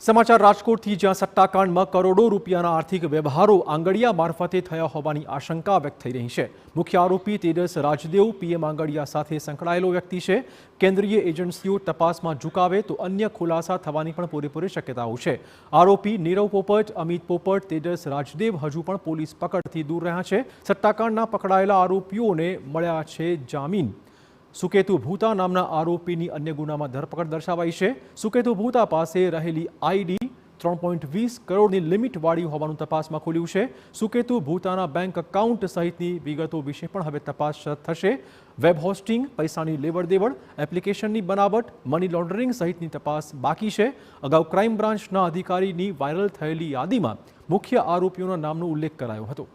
સમાચાર રાજકોટથી, જ્યાં સટ્ટાકાંડમાં કરોડો રૂપિયાના આર્થિક વ્યવહારો આંગડિયા મારફતે થયા હોવાની આશંકા વ્યક્ત થઈ રહી છે। મુખ્ય આરોપી તેજસ રાજદેવ પીએમ આંગડિયા સાથે સંકળાયેલો વ્યક્તિ છે। કેન્દ્રીય એજન્સીઓ તપાસમાં ઝુકાવે તો અન્ય ખુલાસા થવાની પણ પૂરેપૂરી શક્યતાઓ છે। આરોપી નીરવ પોપટ, અમિત પોપટ, તેજસ રાજદેવ હજુ પણ પોલીસ પકડથી દૂર રહ્યા છે। સટ્ટાકાંડના પકડાયેલા આરોપીઓને મળ્યા છે જામીન। સુકેતુ ભૂતા નામના આરોપીની અન્ય ગુનામાં ધરપકડ દર્શાવાઈ છે। સુકેતુ ભૂતા પાસે રહેલી આઈડી 3.20 કરોડની લિમિટવાળી હોવાનું તપાસમાં ખુલ્યું છે। સુકેતુ ભૂતાના બેંક એકાઉન્ટ સહિતની વિગતો વિશે પણ હવે તપાસ થશે। વેબ હોસ્ટિંગ, પૈસાની લેવડ દેવડ, એપ્લિકેશનની બનાવટ, મની લોન્ડરિંગ સહિતની તપાસ બાકી છે। અગાઉ ક્રાઇમ બ્રાન્ચના અધિકારીની વાયરલ થયેલી યાદીમાં મુખ્ય આરોપીઓના નામનો ઉલ્લેખ કરાયો હતો।